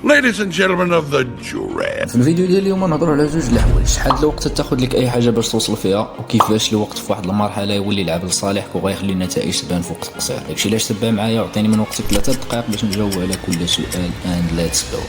Ladies and gentlemen of the jury. في الفيديو ديال اليوم نهضروا على جوج الحوايج، شحال الوقت تاخذ لك اي حاجه باش توصل فيها، وكيفاش الوقت في واحد المرحله يولي يلعب لصالحك وغيخلي النتائج تبان في وقت قصير. داكشي علاش تبع معايا وعطيني من وقتك 3 دقائق باش نجاوب على كل سؤال. and let's go.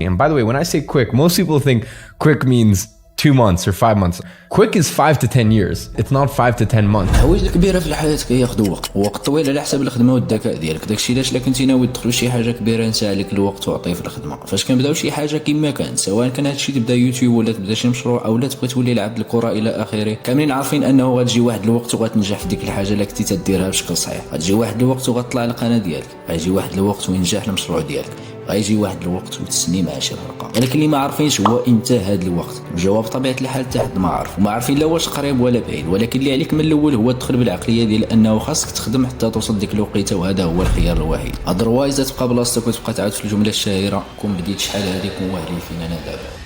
And by the way, when I say quick, most people think quick means 2 months or 5 months. Quick is 5 to 10 years. It's not 5 to 10 months. الحوايج الكبيره في الحياه كياخذوا وقت طويل على حساب الخدمه والذكاء ديالك. داكشي علاش الا كنتي ناوي تدخل شي حاجه كبيره نسى عليك الوقت وعطيه في الخدمه. فاش كنبداو شي حاجه كما كانت، سواء كان هادشي تبدا يوتيوب ولا تبدا شي مشروع او لا تبغي تولي لعب الكره الى اخره، كاملين عارفين انه غتجي واحد الوقت وغتنجح في ديك الحاجه اللي كنتي تديرها بشكل صحيح. غتجي واحد الوقت وغتطلع القناه ديالك، غيجي واحد الوقت وينجح المشروع ديالك، غيجي واحد الوقت وتسني مع شي فرقه. ولكن اللي ما عارفينش هو امتى هذا الوقت. الجواب بطبيعه الحال حتى حد ما عارف، وما عارفين لا واش قريب ولا بعيد. ولكن اللي عليك من الاول هو تدخل بالعقليه ديال انه خاصك تخدم حتى توصل ديك الوقيته، وهذا هو الخيار الوحيد. اذروايز تبقى بلاصتك وتبقى تعاود في الجمله الشهيره كون بديت شحال هذيك وواهلين فين انا دابا.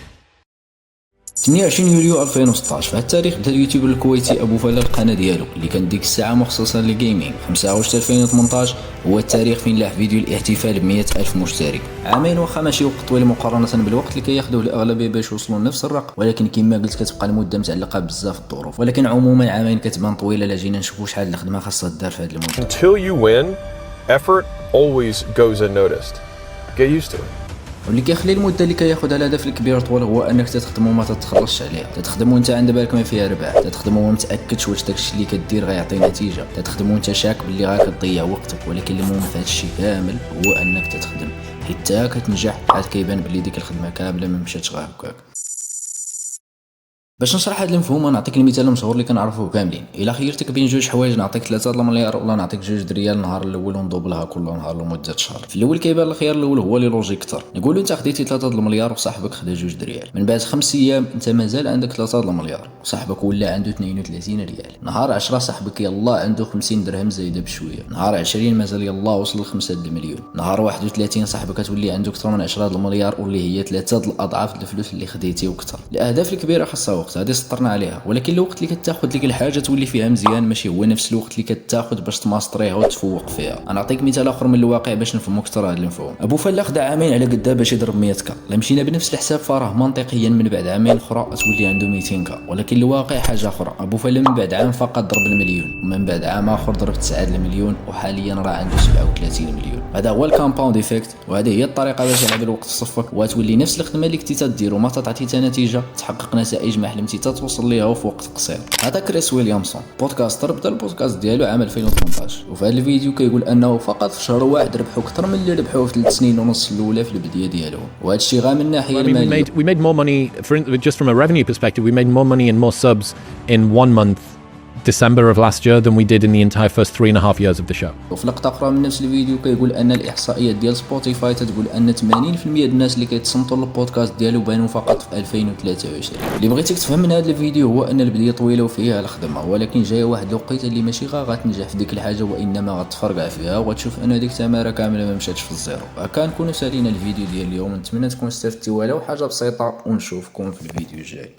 28 يوليو 2016 في هذا التاريخ بدا اليوتيوبر الكويتي ابو فلا القناه ديالو اللي كانت ديك الساعه مخصصه للجيمنج. 5 اغسطس 2018 هو التاريخ فين لاح فيديو الاحتفال ب100,000 مشترك. عامين واخا ماشي وقت طويل مقارنه بالوقت اللي كياخذوه الاغلبيه باش يوصلوا لنفس الرقم، ولكن كما قلت كتبقى المده متعلقه بزاف الظروف. ولكن عموما عامين كتبان طويله الا جينا نشوفوا شحال الخدمه خاصها تدار في هذه المده. Until you win, effort always goes unnoticed. Get used to it. واللي كيخلي المده اللي كياخذها الهدف الكبير طول هو انك تخدم وما تتخلصش عليها، تخدم وانت عند بالك ما فيها ربح، تخدم وما متاكدش واش داكشي اللي كدير غيعطي نتيجه، تخدم وانت شاك باللي غتضيع وقتك. ولكن المهم في هذا الشيء كامل هو انك تخدم حتى كتنجح، عاد كيبان بلي ديك الخدمه كامله ما مشاتش غير هكاك. باش نشرح هذا المفهوم نعطيك المثال المشهور اللي كنعرفوه كاملين. الا خيرتك بين جوج حوايج، نعطيك 3 المليار ولا نعطيك 2 ريال النهار الاول وندوبلها كل نهار لمده شهر. في الاول كيبان الخيار الاول هو اللي لوجيك اكثر. نقولوا انت خديتي 3 المليار وصاحبك خدا 2 ريال، من بعد 5 ايام انت مازال عندك 3 المليار وصاحبك ولا عنده 32 ريال. نهار 10 صاحبك يلا عنده 50 درهم زايده بشويه. نهار 20 مازال يلا وصل ل 5 المليون. نهار 31 صاحبك تولي عنده اكثر من 10 المليار واللي هي 3 الاضعاف الفلوس اللي خديتي وكثر. الاهداف الكبيره خاصها وقت، هذه سطرنا عليها. ولكن الوقت اللي كتاخذ ديك الحاجه تولي فيها مزيان ماشي هو نفس الوقت اللي كتاخذ باش تماستريها وتفوق فيها. نعطيك مثال اخر من الواقع باش نفهموا اكثر هذا المفهوم. ابو فلا خدا عامين على قدا باش يضرب 100 كا. لا مشينا بنفس الحساب فراه منطقيا من بعد عامين اخرى تولي عنده 200 كا. ولكن الواقع حاجه اخرى. ابو فلا من بعد عام فقط ضرب المليون، ومن بعد عام اخر ضرب 9 المليون، وحاليا راه عنده 37 مليون. هذا هو الكامباوند ايفيكت، وهذه هي الطريقه باش يلعب الوقت في صفك وتولي نفس الخدمه اللي كنتي تدير وما تعطي حتى نتيجه تحقق نتائج ما حلمتي توصل ليها في وقت قصير. هذا كريس ويليامسون بودكاستر، بدا البودكاست ديالو عام 2018، وفي هذا الفيديو كيقول انه فقط في شهر واحد ربحوا اكثر من اللي ربحوه في 3 سنين ونص الاولى في البدايه ديالهم. وهذا الشيء غير من الناحيه الماليه. we made more money just from a revenue perspective. We made more money and more subs in 1 month December of last year than we did in the entire first 3.5 years of the show. وفي لقطه اخرى من نفس الفيديو كيقول ان الاحصائيات ديال سبوتيفاي تتقول ان 80% ديال الناس اللي كيتصنتوا للبودكاست ديالو بانوا فقط في 2023. اللي بغيتك تفهم من هذا الفيديو هو ان البدايه طويله وفيها الخدمه، ولكن جايه واحد الوقيته اللي ماشي غتنجح في ديك الحاجه وانما غتفرقع فيها وغتشوف ان ديك التماره كامله ما مشاتش في الزيرو. هكا نكونوا سالينا الفيديو ديال اليوم، نتمنى تكون استفدتوا ولو حاجه بسيطه، ونشوفكم في الفيديو الجاي.